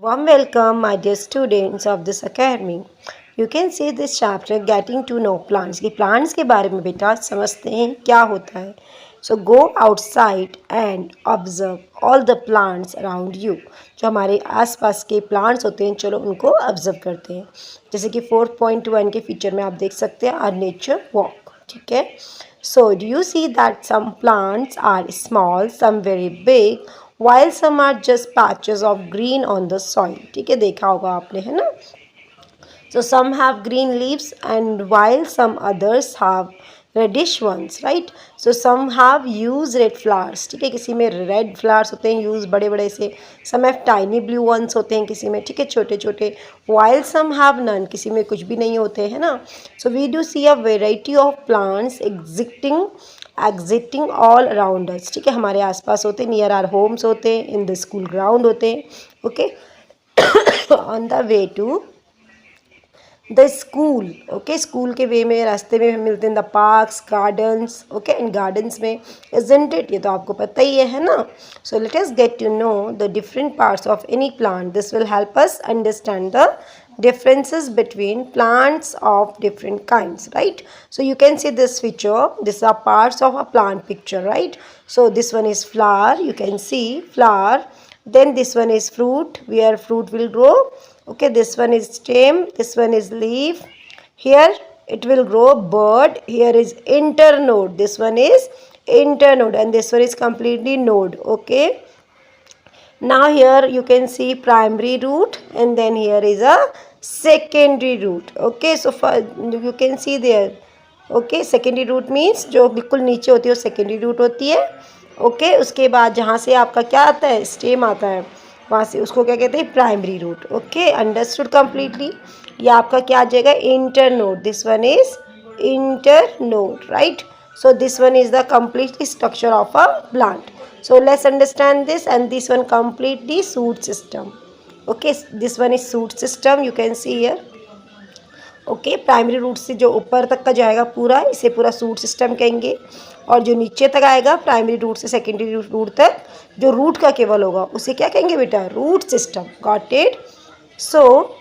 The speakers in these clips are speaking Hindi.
Warm welcome, my dear students of this academy. You can see this chapter getting to know plants. कि plants के बारे में बेटा समझते हैं क्या होता है. So go outside and observe all the plants around you. जो हमारे आसपास के plants होते हैं चलो उनको observe करते हैं. जैसे कि 4.1 के फीचर में आप देख सकते हैं our nature walk. ठीक है. So do you see that some plants are small, some very big, while some are just patches of green on the soil. ठीक है, देखा होगा आपने, है ना. So some have green leaves and while some others have reddish ones, right? So some have used red flowers. ठीक है, किसी में red flowers होते हैं use बड़े बड़े से. Some have tiny blue ones होते हैं किसी में, ठीक है, छोटे छोटे. While some have none, किसी में कुछ भी नहीं होते, है ना. So we do see a variety of plants exiting all around us. ठीक है, हमारे आसपास होते हैं, नियर आर होम्स होते हैं, इन द स्कूल ग्राउंड होते हैं. Okay, on the way to the school. Okay, school के वे में रास्ते में मिलते हैं द पार्क्स, गार्डन्स. ओके, इन गार्डन्स में इजंट इट, ये तो आपको पता ही है ना. So let us get to know the different parts of any plant. This will help us understand the differences between plants of different kinds, right? So you can see this picture, these are parts of a plant picture, right? So this one is flower, you can see flower. Then this one is fruit, where fruit will grow. Okay, this one is stem, this one is leaf. Here it will grow bud. Here is internode, this one is internode, and this one is completely node. Okay, now here you can see primary root, and then here is a secondary root. Okay, so for you can see there. Okay, secondary root means जो बिल्कुल नीचे होती है वो secondary root होती है. Okay, उसके बाद जहाँ से आपका क्या आता है, stem आता है, वहाँ से उसको क्या कहते हैं, primary root. Okay, understood completely. ये आपका क्या आ जाएगा, internode. This one is internode, right? So this one is the complete structure of a plant. So let's understand this, and this one completely shoot system. Okay, this one is shoot system, you can see here. ओके, प्राइमरी रूट से जो ऊपर तक का जाएगा पूरा, इसे पूरा सूट सिस्टम कहेंगे. और जो नीचे तक आएगा प्राइमरी रूट से सेकेंडरी रूट तक, जो रूट का केवल होगा उसे क्या कहेंगे बेटा, root system. Got it. So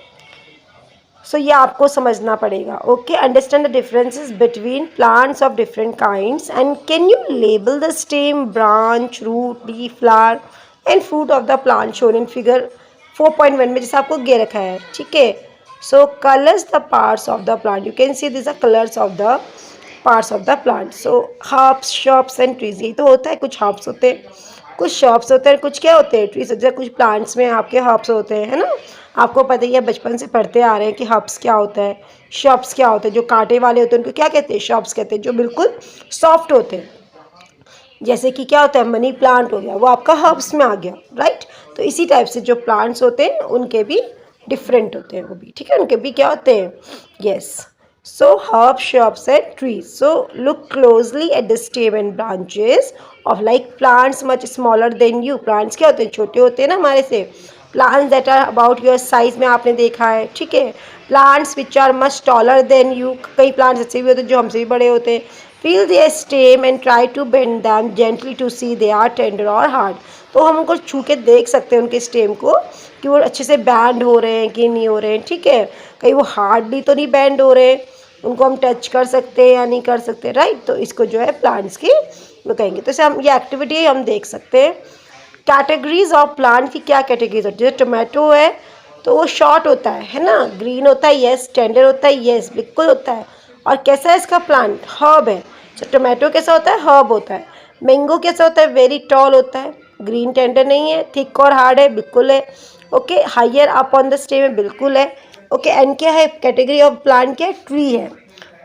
ये आपको समझना पड़ेगा. Okay, understand the differences between plants of different kinds and can you label the stem, branch, root, leaf, flower and fruit of the plant shown in figure 4.1 में जैसे आपको दे रखा है. ठीक है. So colors the parts of the plant. You can see these are colors of the parts of the plant. So herbs, shrubs and trees. ये तो होता है, कुछ herbs होते हैं, कुछ shrubs होते हैं, कुछ क्या होते हैं, trees. जैसे कुछ plants में आपके herbs होते हैं, है ना. आपको पता ही है, बचपन से पढ़ते आ रहे हैं कि herbs क्या होता है, shrubs क्या होते हैं. जो कांटे वाले होते हैं उनको क्या कहते हैं, shrubs कहते हैं. जो बिल्कुल soft होते हैं, जैसे कि क्या होता है, मनी प्लांट हो गया, वो आपका हर्ब्स में आ गया, राइट. तो इसी टाइप से जो प्लांट्स होते हैं उनके भी डिफरेंट होते हैं वो भी. ठीक है, उनके भी क्या होते हैं, yes. So herb, shrubs and trees. So look closely at the stem and branches of like plants much smaller than you. Plants क्या होते हैं, छोटे होते हैं ना हमारे से. Plants that are about your size में आपने देखा है. ठीक है. Plants which are much taller than you. कई प्लांट्स ऐसे भी होते हैं जो हमसे भी बड़े होते हैं. Feel their stem and try to bend them gently to see they are tender और हार्ड. तो हम उनको छू के देख सकते हैं उनके स्टेम को कि वो अच्छे से बैंड हो रहे हैं कि नहीं हो रहे हैं. ठीक है, कहीं वो हार्डली तो नहीं बैंड हो रहे हैं, उनको हम टच कर सकते हैं या नहीं कर सकते, राइट. तो इसको जो है प्लांट्स की वो कहेंगे. तो इसे हम ये एक्टिविटी हम देख सकते हैं. कैटेगरीज ऑफ प्लांट की क्या कैटेगरीज होती है. टोमेटो है तो वो शॉर्ट होता है ना, ग्रीन होता है, येस. टेंडर होता है, येस, बिल्कुल होता है. और कैसा है इसका प्लांट, हर्ब है. तो टोमेटो कैसा होता है, हर्ब होता है. मैंगो कैसा होता है, वेरी टॉल होता है, ग्रीन टेंडर नहीं है, थिक और हार्ड है, बिल्कुल है. Okay, higher up on the stem है, बिल्कुल है. ओके, एंड क्या है, कैटेगरी ऑफ प्लांट क्या है, ट्री है,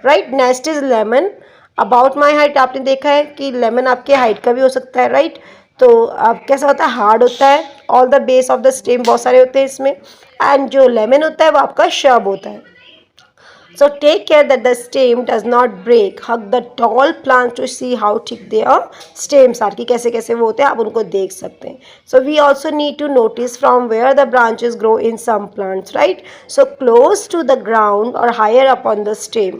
right. Next is lemon. About my height, आपने देखा है कि लेमन आपके हाइट का भी हो सकता है, राइट. तो अब कैसा होता है, हार्ड होता है. All the base of the stem बहुत सारे होते हैं इसमें. एंड जो लेमन होता है वो आपका शब होता है. So take care that the stem does not break. Hug the tall plants to see how thick their stems are. कि कैसे कैसे वो होते हैं आप उनको देख सकते हैं. So we also need to notice from where the branches grow in some plants, right? So close to the ground or higher up on the stem.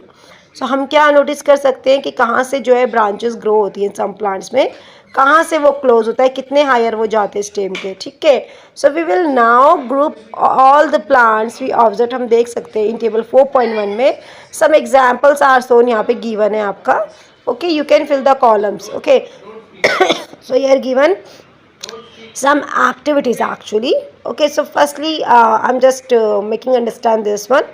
So हम क्या नोटिस कर सकते हैं कि कहाँ से जो है ब्रांचेस ग्रो होती हैं सम प्लांट्स में, कहाँ से वो क्लोज होता है, कितने हायर वो जाते हैं स्टेम के, ठीक है। So we will now group all the plants we observe, हम देख सकते हैं इन टेबल 4.1 में सम एग्जाम्पल्स आर सोन, यहाँ पे गिवन है आपका, okay, you can fill the columns, okay. So here given some activities actually, okay. So firstly I'm just making understand this one.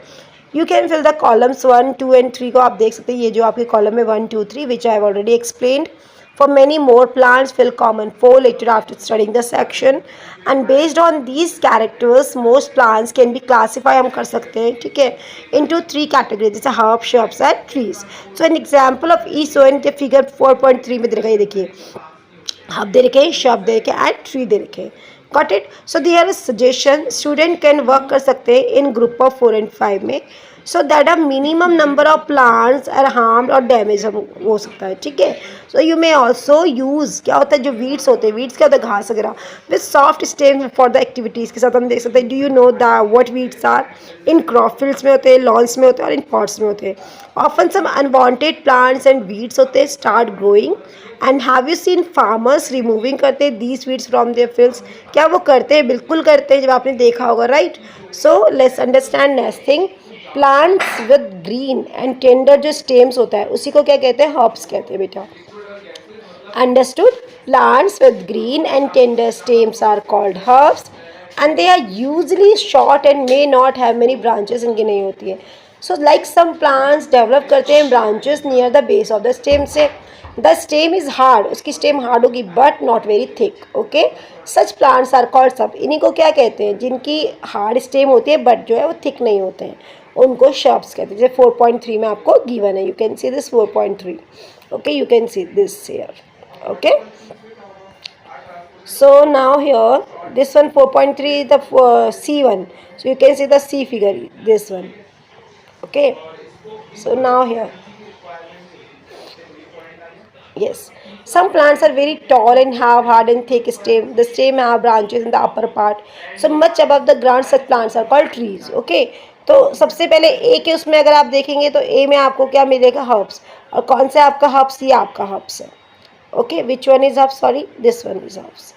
You can fill the columns 1, 2 and 3 को आप देख सकते हैं, ये जो आपके कॉलम है 1, 2, 3 which I have already explained. For many more plants fill common 4 later after studying the section, and based on these characters most plants can be classified, हम कर सकते हैं, ठीक है, into 3 categories जैसे herbs, shrubs and trees. So an example of each so in the figure 4.3 में दे रखा है, ये देखिए हब दे रखे, शब दे रखे एंड ट्री दे रखे, got it. So there is suggestion, student can work कर सकते हैं इन ग्रुप ऑफ 4 and 5 में, so that a minimum number of plants are harmed और डैमेज हो सकता है, ठीक है। So you may also use, क्या होता है जो वीड्स होते हैं, वीड्स क्या होता है, घास वगैरह, with soft stem for the activities के साथ हम देख सकते हैं। Do you know the what weeds are, in crop fields में होते हैं, लॉन्स में होते हैं और इन पॉट्स में होते हैं। Often some unwanted plants and weeds होते हैं start growing, and have you seen farmers removing करते हैं these weeds from their fields, क्या वो करते हैं, बिल्कुल करते हैं, जब आपने देखा होगा, right. So let's understand next thing, plants with green and tender जो स्टेम्स होता है उसी को क्या कहते हैं, हर्ब्स कहते हैं बेटा, understood. Plants with green and tender stems are called herbs and they are usually short and may not have many branches, इनकी नहीं होती है। So like some plants develop करते हैं branches near the base of the stem से, द स्टेम इज हार्ड, उसकी स्टेम हार्ड होगी but not very thick, okay. Such plants are called, सब इन्हीं को क्या कहते हैं, जिनकी हार्ड स्टेम होती है बट जो है वो थिक नहीं होते हैं, उनको शब्स कहते हैं। जैसे 4.3 में आपको गिवन है, you can see this 4.3, okay, you can see this here, okay. So now here this one 4.3 is the C1, so you can see the C figure, this one, okay. So now here, yes, some plants are very tall and have hard and thick stem, the stem have branches in the upper part so much above the ground, such plants are called trees, okay. तो सबसे पहले ए के उसमें अगर आप देखेंगे तो ए में आपको क्या मिलेगा, हर्ब्स, और कौन से आपका हर्ब्स, ये आपका हर्ब्स है, okay. Which one is herbs, sorry, this one is herbs,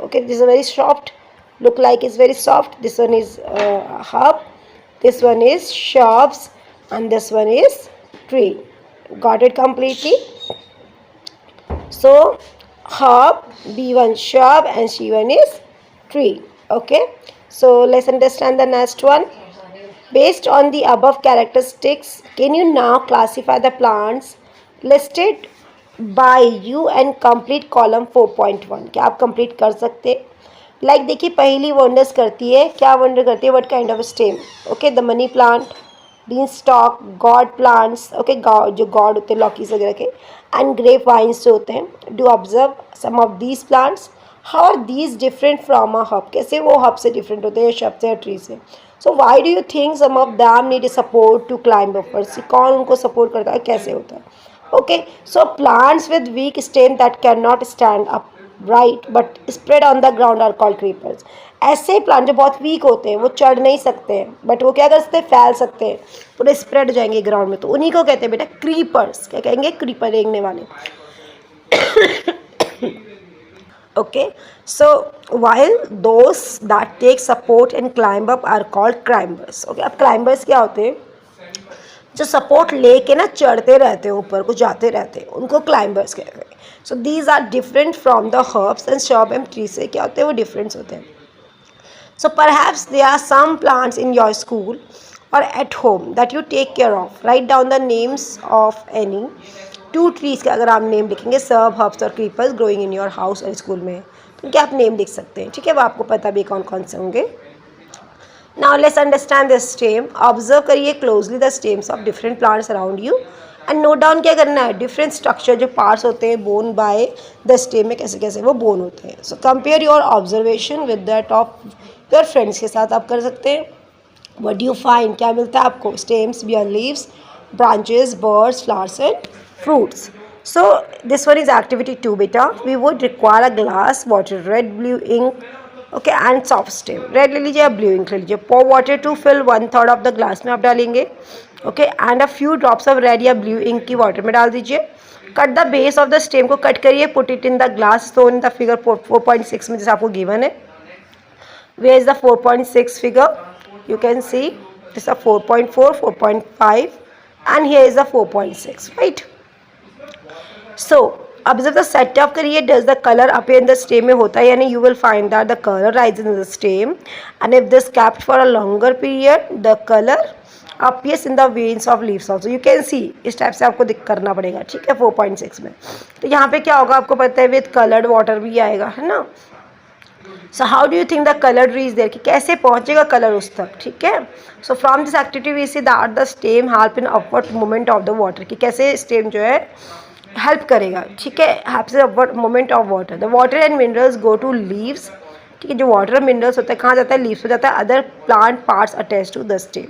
okay. This is very soft, look like it's very soft, this one is herb, this one is shrubs and this one is tree, got it completely. So herb, B1 shrub and C1 is tree, okay. So let's understand the next one. Based on the above characteristics, can you now classify the plants listed by you and complete column 4.1, क्या आप कंप्लीट कर सकते हैं। लाइक देखिए पहली वंडर्स करती है, क्या वंडर करती है, what kind of stem, okay, the money plant, beanstalk, gourd plants, okay, जो गॉड होते हैं लॉकीज वगैरह के, एंड ग्रेप वाइन्स जो होते हैं। Do observe some of these plants, how are these different from a herb, कैसे वो हब से डिफरेंट होते हैं, शब से या ट्री से। So why do you think some of them need support to climb ऊपर, कौन उनको सपोर्ट करता है, कैसे होता है, okay. So plants with weak stem that cannot stand upright but spread on the ground are called creepers. ऐसे प्लांट जो बहुत वीक होते हैं, वो चढ़ नहीं सकते हैं बट वो क्या कर सकते हैं, फैल सकते हैं, पूरे स्प्रेड हो जाएंगे ग्राउंड में, तो उन्हीं को कहते हैं बेटा क्रीपर्स, क्या कहेंगे, क्रीपर, रेंगने वाले, okay. So while those that take support and climb up are called climbers, okay. अब climbers क्या होते हैं, जो सपोर्ट लेके ना चढ़ते रहते हैं, ऊपर को जाते रहते हैं, उनको क्लाइंबर्स कहते हैं। So these are different from the herbs and shrub and tree से क्या होते हैं, वो डिफरेंस होते हैं। So perhaps there are some plants in your school और at home that you take care of, write down the names of any 2 trees का अगर आप नेम लिखेंगे, सर्ब, हर्ब्स और creepers growing in your house और स्कूल में, तो क्या आप नेम लिख सकते हैं, ठीक है, वो आपको पता भी कौन कौन से होंगे। Now let's understand the stem. Observe करिए closely the stems of different plants around you and note down क्या करना है, different structure जो parts होते हैं bone by the stem में कैसे कैसे वो bone होते हैं। So compare your observation with that of your friends के साथ आप कर सकते हैं। What do you find, क्या मिलता है आपको, stems, bare leaves, branches, birds, flowers and fruits. So this one is activity 2 beta. We would require a glass, water, red, blue ink, okay, and soft stem, red ले लीजिए या ब्लू इंक ले लीजिए। pour water to fill 1/3 of the glass में आप डालेंगे, okay, and a few drops of red या ब्लू इंक की वाटर में डाल दीजिए। Cut the base of the stem को कट करिए, put it in the glass shown in the figure 4.6 में जैसे आपको गिवन है। Where is the 4.6 figure? You can see this is a 4.4, 4.5 and here is the 4.6, right? So observe the setup करिए, does the color appear in the stem में होता है यानी you will find that the color rises in the stem and if this kept for a longer period the color appears in the veins of leaves also. You can see इस टाइप से आपको दिख करना पड़ेगा, ठीक है 4.6 में। तो यहाँ पे क्या होगा आपको पता है with colored water भी आएगा, है ना। So how do you think the colour reach there, कि कैसे पहुंचेगा कलर उस तक, ठीक है। So from this activity we see that the stem help in upward movement of the water, कि कैसे स्टेम जो है हेल्प करेगा, ठीक है, helps in upward movement of water. The water and minerals go to leaves, ठीक है, जो वाटर मिनरल्स होता है कहाँ जाता है, लीव्स पे जाता है, other plant parts attach to the stem.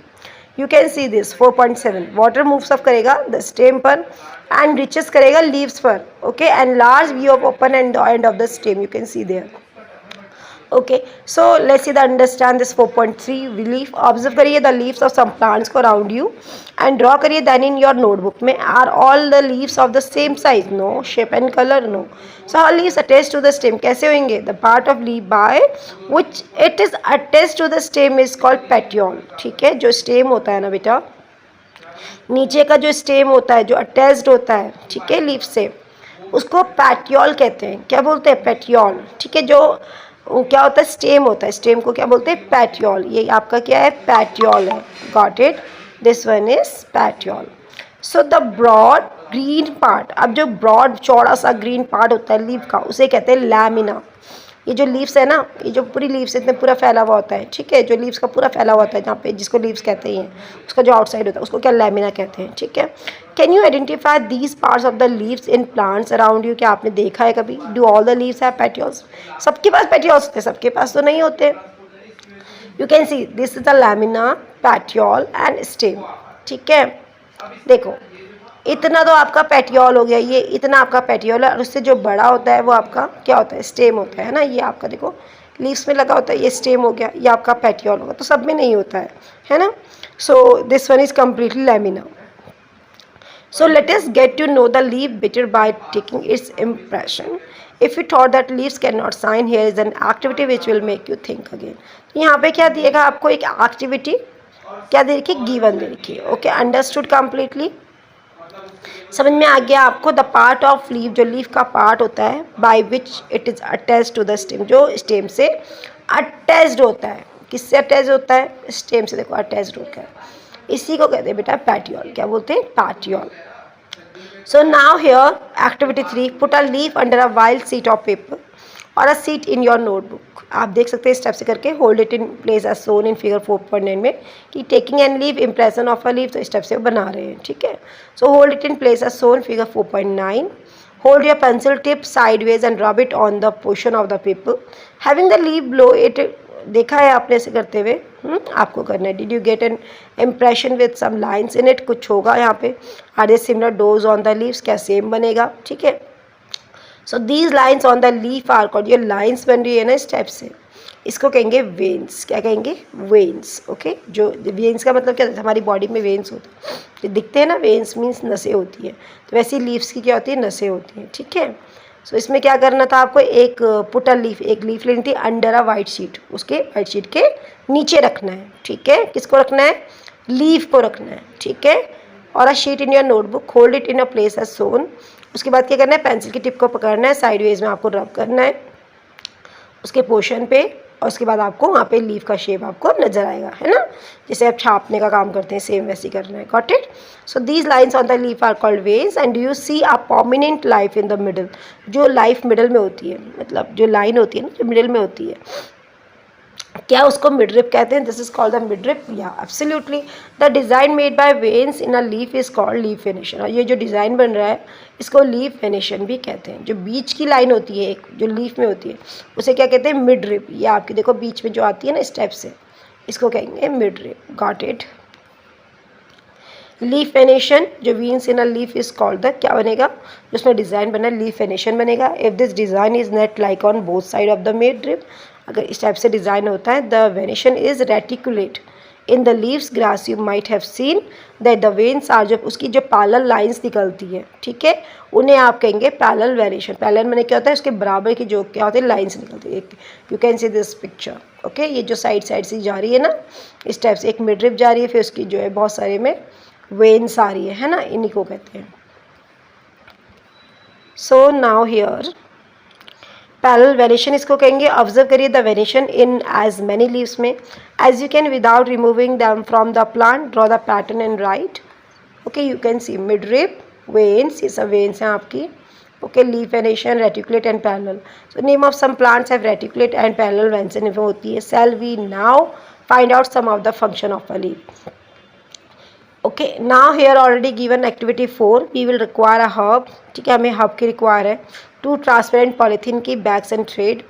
You can see this 4.7 water moves up करेगा द स्टेम पर एंड रिचेस करेगा लीव्स पर, okay, and large view of open end the end of the stem you can see there. Okay, so let's see the understand this 4.3 leaf. Observe करिए the leaves of some plants को around you and draw करिए then in your notebook में are all the leaves of the same size? No. Shape and color? No. So how leaves attached to the stem कैसे होंगे? The part of leaf by which it is attached to the stem is called petiole, ठीक है। जो stem होता है ना बेटा, नीचे का जो stem होता है जो attached होता है, ठीक है, leaf से, उसको petiole कहते हैं। क्या बोलते हैं? petiole, ठीक है। जो वो क्या होता है, स्टेम होता है, स्टेम को क्या बोलते हैं, पैटियोल। ये आपका क्या है, पैटियोल है, got it, this one is petiole. So the broad green part, अब जो ब्रॉड चौड़ा सा ग्रीन पार्ट होता है लीफ का उसे कहते हैं लैमिना। ये जो लीव्स है ना, ये जो पूरी लीव्स इतने पूरा फैला हुआ होता है, ठीक है, जो लीव्स का पूरा फैला हुआ होता है जहाँ पे, जिसको लीव्स कहते हैं, उसका जो आउटसाइड होता है उसको क्या, लैमिना कहते हैं, ठीक है। Can you identify these parts of the leaves in plants around you, क्या आपने देखा है कभी? Do all the leaves have petioles? सबके पास पेटियोल्स होते हैं? सबके पास तो नहीं होते। You can see this is the lamina, petiole and stem, ठीक है। देखो इतना तो आपका पेटियोल हो गया, ये इतना आपका पेटियोल है, और उससे जो बड़ा होता है वो आपका क्या होता है, स्टेम होता है ना। ये आपका देखो लीव्स में लगा होता है, ये स्टेम हो गया, ये आपका पेटियोल होगा। तो सब में नहीं होता है ना। So this one is completely lamina. So let us get to know the leaf better by taking its impression. If you thought that leaves cannot sign, here is an activity which will make you think again. यहाँ पे क्या दिएगा आपको, एक एक्टिविटी क्या दे रखी, गिवन दे रखी है, ओके, अंडरस्टूड कम्प्लीटली, समझ में आ गया आपको। द पार्ट ऑफ लीफ, जो लीफ का पार्ट होता है, by which it is attach to the stem, जो स्टेम से अटैच्ड होता है, किससे अटैच होता है, स्टेम से, देखो अटैच्ड होता है, इसी को कहते हैं बेटा पैटियोल। क्या बोलते हैं, petiole. So now here activity 3, put a leaf under a wild sheet of paper और a sheet in your notebook. आप देख सकते हैं इस टाइप से करके, hold it in place as shown in figure 4.9 में, कि taking and leave impression of a leave, तो इस टाइप से बना रहे हैं, ठीक है। So hold it in place as shown figure 4.9, hold your pencil tip sideways and rub it on the portion of the paper having the leaf below it. देखा है आपने ऐसे करते हुए, आपको करना है। Did you get an impression with some lines in it, कुछ होगा यहाँ पे। Are they similar those on the leaves, क्या सेम बनेगा, ठीक है। So these lines on the leaf are called, ये लाइन्स बन रही है ना इस टाइप से, इसको कहेंगे वेन्स। क्या कहेंगे, वेन्स, ओके। जो वेन्स का मतलब क्या होता है, हमारी बॉडी में वेन्स होते हैं, जो दिखते हैं ना, वेन्स मीन्स नसें होती है, तो वैसे ही लीव्स की क्या होती है, नसें होती हैं, ठीक है। सो इसमें क्या करना था आपको, एक पुट अ लीफ, एक लीफ लेनी थी अंडर अ वाइट शीट, उसके वाइट शीट के नीचे रखना है, ठीक है। किसको रखना है, लीफ को रखना है, ठीक है। और a sheet in your notebook, hold it in a place as shown. उसके बाद क्या करना है, पेंसिल की टिप को पकड़ना है, साइडवेज में आपको रब करना है उसके पोर्शन पे, और उसके बाद आपको वहाँ पे लीफ का शेप आपको नजर आएगा, है ना, जैसे आप छापने का काम करते हैं, सेम वैसे ही करना है, got it. So these lines on the leaf are called veins and do you see a prominent line in the middle, जो लाइफ मिडल में होती है, मतलब जो लाइन होती है ना, जो मिडल में होती है, क्या उसको मिडरिप कहते हैं, this is called the midrib, या absolutely. The design made by veins in a leaf is called leaf venation, और ये जो डिज़ाइन बन रहा है इसको लीफ वेनेशन भी कहते हैं। जो बीच की लाइन होती है एक, जो लीफ में होती है, उसे क्या कहते हैं, मिडरिप। ये आपकी देखो बीच में जो आती है ना इस टाइप से, इसको कहेंगे midrib, got it. Leaf venation, जो veins in a leaf is called the, क्या बनेगा, जिसमें डिज़ाइन बना लीफ वेनेशन बनेगा। If this design is net like on both side of the midrib, अगर इस टाइप से डिज़ाइन होता है, the venation is reticulate, in the leaves grass you might have seen that the veins are, जब उसकी जो पैरेलल लाइंस निकलती है, ठीक है, उन्हें आप कहेंगे पैरेलल वेरिएशन। पैरेलल मैंने क्या होता है, उसके बराबर की जो क्या होती है लाइंस निकलती है। You can see this picture, okay. ये जो साइड साइड से जा रही है ना, इस टाइप से एक मिड रिप जा रही है, फिर उसकी जो है बहुत सारे में वेन्स आ रही है ना, इन्हीं को कहते हैं। So now here parallel variation इसको कहेंगे। ऑब्जर्व करिए the variation in as many leaves में, as you can without removing them from the plant draw the pattern and write. Okay, you can see midrib, veins, ये सब वेन्स हैं आपकी। Okay, leaf variation, reticulate and parallel. So name of some plants have reticulate and parallel variation होती है। Shall we now find out some of the function of a leaf. Okay, now here already given activity 4, we will require a herb, ठीक है, हमें हब की रिक्वायर है। 2 ट्रांसपेरेंट पॉलीथीन की bags and thread.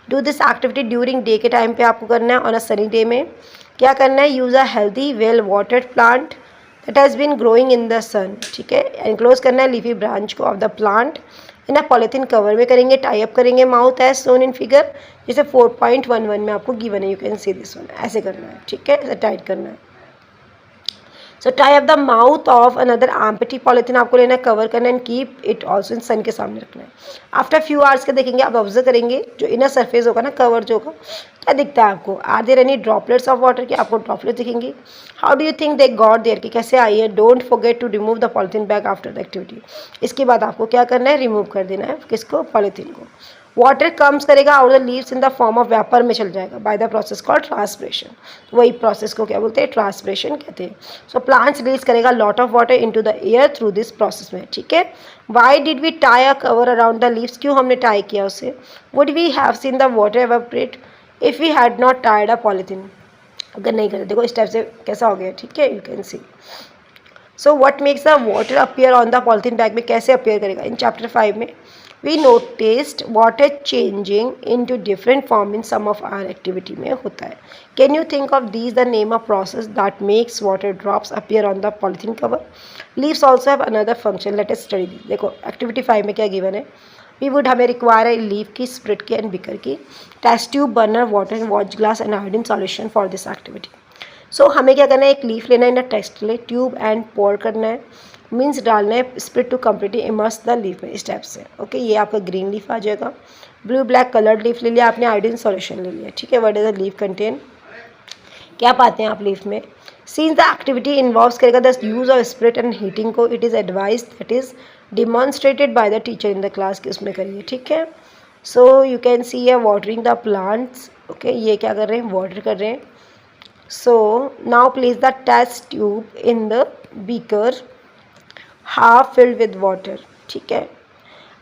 Do this activity during day के टाइम पे आपको करना है। ऑन अ सनी डे में क्या करना है, use a healthy well watered plant that has been growing in the sun, ठीक है, एनक्लोज करना है लीफी ब्रांच को of the plant in a polythene cover में करेंगे, टाई अप करेंगे mouth as shown in figure, जैसे 4.11 में आपको गिवन है, you can see this one, ऐसे करना है, ठीक है, ऐसे टाइट करना है। So tie up the mouth of another empty polythene आपको लेना है, कवर करना है and keep it also in sun के सामने रखना है। आफ्टर फ्यू आवर्स के देखेंगे आप, ऑब्जर्व करेंगे जो इनर सरफेस होगा ना, कवर जो होगा, क्या दिखता है आपको, are there any droplets of water की, आपको ड्रॉपलेट्स दिखेंगे। How do you think they got there की, कैसे आई है। Don't forget to remove the polythene bag after the activity. इसके बाद आपको क्या करना है, रिमूव कर देना है किसको, पॉलीथीन को। वाटर कम्स करेगा out the leaves in the form of vapour में चल जाएगा by the process called transpiration. वही प्रोसेस को क्या बोलते हैं, ट्रांसपिरेशन कहते हैं। सो प्लांट्स रिलीज करेगा lot of water into the air through this process में, ठीक है। Why did we tie a cover around the leaves, क्यों हमने टाई किया उसे। Would we have seen the water evaporate if we had not tied a polythene, अगर नहीं करते, देखो इस टाइप से कैसा हो गया, ठीक है, you can C. So what makes the water appear on the polythene bag में, कैसे अपीयर करेगा। इन चैप्टर 5 में we noticed water changing into different form in some of our activity में होता है। Can you think of these the name of process that makes water drops appear on the polythene cover? Leaves also have another function. Let us study this. देखो activity 5 में क्या given है, we would हमें require a leaf की, sprit की and beaker की, test tube, burner, water and watch glass and iodine solution for this activity. So हमें क्या करना है, एक लीफ लेना है, ना टेस्ट ले, ट्यूब एंड पोर करना है, मीन्स डालना है spirit to completely immerse the leaf में, इस टाइप से। ओके, ये आपका ग्रीन लीफ आ जाएगा। ब्लू ब्लैक कलर्ड लीफ ले लिया आपने, आयोडीन सॉल्यूशन ले लिया, ठीक है। What does the leaf contain, क्या पाते हैं आप लीफ में। सिंस द एक्टिविटी इन्वॉल्व्स करेगा the use of spirit and heating को, it is advise that is demonstrated by the teacher in the class कि उसमें करिए, ठीक है। सो यू कैन सी है वाटरिंग द प्लांट्स, ओके, ये क्या कर रहे हैं, वाटर कर रहे हैं। So now place the test tube in the beaker half filled with water, ठीक है,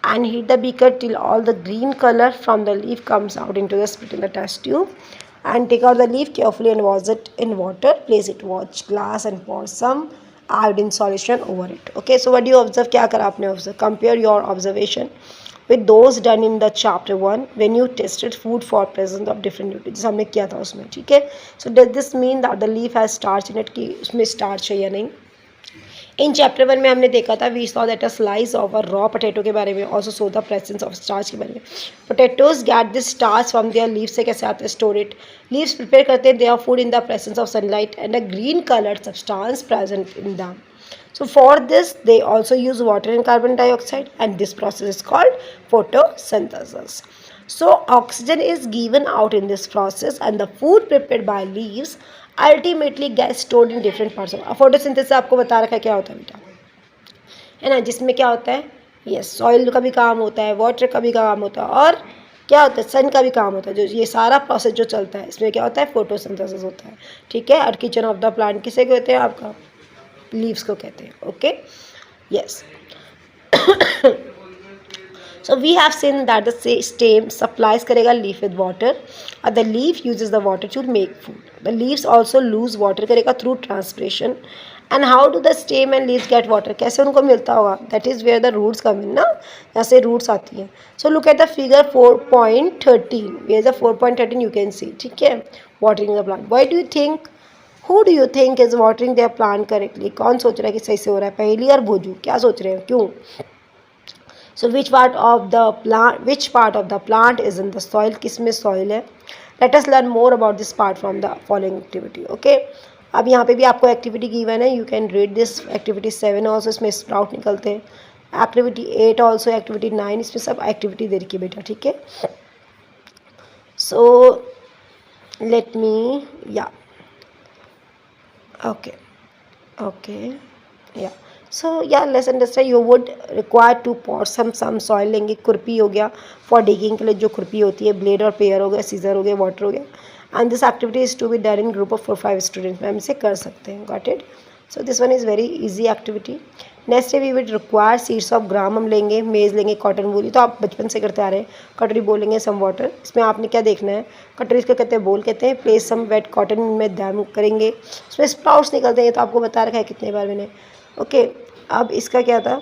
and heat the beaker till all the green color from the leaf comes out into the split in the test tube, and take out the leaf carefully and wash it in water, place it watch glass and pour some iodine solution over it. Okay, so what do you observe, क्या करा आपने observe, compare your observation with those done in the chapter 1 when you tested food for presence of different nutrients, हमने किया था उसमें, ठीक है। so does this mean that the leaf has starch in it, कि उसमें starch है या नहीं। इन चैप्टर 1 में हमने देखा था, we saw that a slice of a raw potato के बारे में, also saw the presence of starch के बारे में। Potatoes get this starch from their leaves से कैसे आते हैं, स्टोर इट, लीव्स प्रिपेयर करते हैं their food in the presence of sunlight and a green coloured substance present in them. So for this they also use water and carbon dioxide, and this process is called photosynthesis. So oxygen is given out in this process and the food prepared by leaves ultimately gets stored in different parts of photosynthesis। आपको बता रखा है क्या होता है बेटा, है ना, जिसमें क्या होता है, यस, सॉइल का भी काम होता है, वाटर का भी काम होता है, और क्या होता है, सन का भी काम होता है। जो ये सारा प्रोसेस जो चलता है इसमें क्या होता है, फोटोसिंथेसिस होता है, ठीक है। और किचन ऑफ द प्लांट किसे कहते हैं, आपका लीव्स को कहते हैं, okay, yes. So we have seen that the stem supplies करेगा leaf with water, and the leaf uses the water to make food. The leaves also lose water करेगा through transpiration. And how do the stem and leaves get water? कैसे उनको मिलता होगा? That is where the roots come in ना, यहाँ से roots आती हैं। So look at the figure 4.13. Where is the 4.13? You can see, ठीक है, watering the plant. Why do you think? Who do you think is watering their plant correctly? कौन सोच रहा है कि सही से हो रहा है, पहेली और भोजू, क्या सोच रहे हैं, क्यों। So which part of the plant is in the soil, किस में soil है। Let us learn more about this part from the following activity, okay. अब यहाँ पे भी आपको एक्टिविटी गिवन है, you can read this activity 7 also, इसमें स्प्राउट निकलते हैं, एक्टिविटी 8 ऑल्सो, एक्टिविटी 9, इसमें सब एक्टिविटी दे रखी है बेटा, ठीक है। सो लेट मी या okay okay yeah so yeah let's understand you would require to pot some soil लेंगे, खुरपी हो गया for digging के लिए जो खुरपी होती है, ब्लेड और पेयर हो गया, सीजर हो गया, वाटर हो गया, and this activity is to be done in group of 4-5 students, ma'am इसे कर सकते हैं, got it। so this one is very easy activity। Next we with require seeds of gram, हम लेंगे, मेज़ लेंगे, कॉटन वूल, तो आप बचपन से करते आ रहे हैं, कटोरी बोलेंगे, सम वाटर, इसमें आपने क्या देखना है, कटोरी इसको कहते हैं बोल कहते हैं, प्लेस सम वेट कॉटन में डैम करेंगे, उसमें स्प्राउट्स निकलते हैं, तो आपको बता रखा है कितने बार मैंने, ओके। अब इसका क्या था,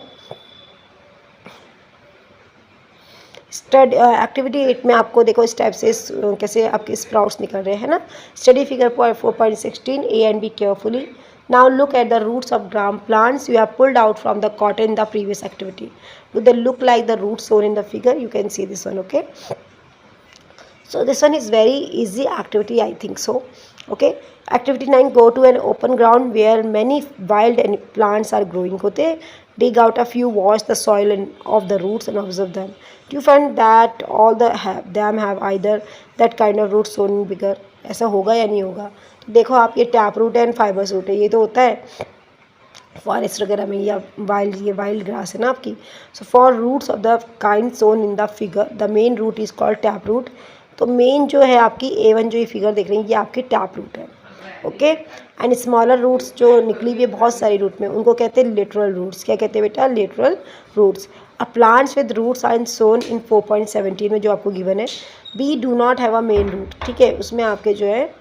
एक्टिविटी 8 में आपको देखो इस टाइप से कैसे आपके स्प्राउट्स निकल रहे हैं ना। Study figure 4.16 A and be carefully. Now look at the roots of gram plants you have pulled out from the cotton in the previous activity. Do they look like the roots shown in the figure? You can see this one, okay. So this one is very easy activity, I think so, okay. Activity 9, go to an open ground where many wild plants are growing. होते dig out a few, wash the soil of the roots and observe them. Do you find that all them have either that kind of roots shown in bigger? ऐसा होगा या नहीं होगा? देखो आप, ये टैप रूट है एंड फाइबर्स रूट है, ये तो होता है फॉरेस्ट वगैरह में, या ये वाइल्ड ग्रास है ना आपकी। So for roots of the kind shown in the figure the main root is called tap root. तो मेन जो है आपकी A1 जो ये फिगर देख रही हैं, ये आपकी टैप रूट है, ओके। एंड स्मॉलर रूट्स जो निकली हुई है बहुत सारी रूट में, उनको कहते हैं लेटरल रूट्स। क्या कहते हैं बेटा? Lateral roots. A plants with roots are shown in 4.17 में जो आपको गिवन है। We do not have a main root, ठीक है, उसमें आपके जो है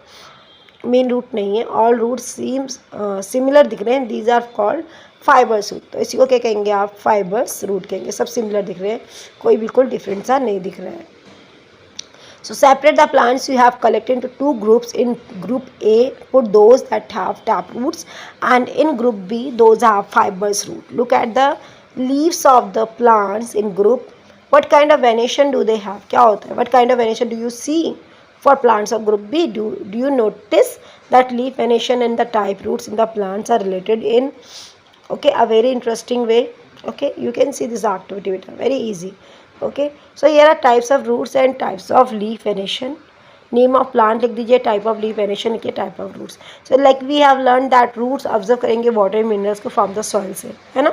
मेन रूट नहीं है। ऑल रूट सीम्स सिमिलर दिख रहे हैं, these are called fibrous root. तो इसी को क्या कहेंगे आप? फाइबर्स रूट कहेंगे। सब सिमिलर दिख रहे हैं, कोई बिल्कुल डिफरेंट सा नहीं दिख रहा है। So separate the plants you have collected into two groups. In group A, put those that have tap roots, and in group B, those have fibrous root. Look at the leaves of the plants in group. What kind of venation do they have? क्या होता है? What kind of venation do you see for plants of group B? Do you notice that leaf venation and the type roots in the plants are related in, okay, a very interesting way? Okay, you can see this activity, very easy. Okay, so here are types of roots and types of leaf venation. Name of plant लिख दीजिए, type of leaf venation लिखिए, type of roots. So like we have learned that roots observe करेंगे water minerals को from the soil से, है ना,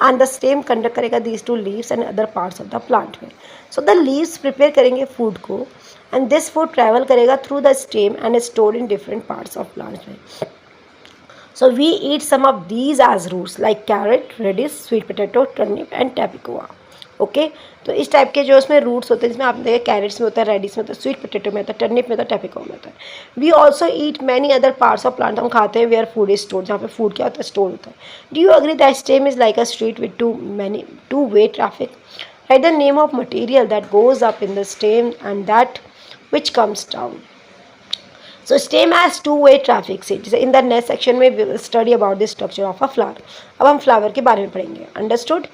and the stem conduct करेगा these two leaves and other parts of the plant में. So the leaves prepare करेंगे food को, and this food travel करेगा through the stem and is stored in different parts of plant में. So we eat some of these as roots like carrot, radish, sweet potato, turnip and tapioca. Okay, तो इस टाइप के जो उसमें रूट्स होते हैं, जिसमें आप देखिए कैरेट्स में होता है, रेडिस में होता है, स्वीट पोटैटो में होता है, टर्निप में होता है, टैपिको में होता है। We also eat many other parts of plant, हम खाते हैं वेयर फूड इज स्टोर, जहाँ पे फूड क्या होता है? स्टोर होता है। Do you agree that stem is like a street with two way traffic? Write the name of material that goes up in the stem and that which comes down. So stem has two way traffic से, जैसे इन द नेक्स्ट सेक्शन में study about the structure of a flower. अब हम फ्लावर के बारे में पढ़ेंगे, अंडरस्टूड?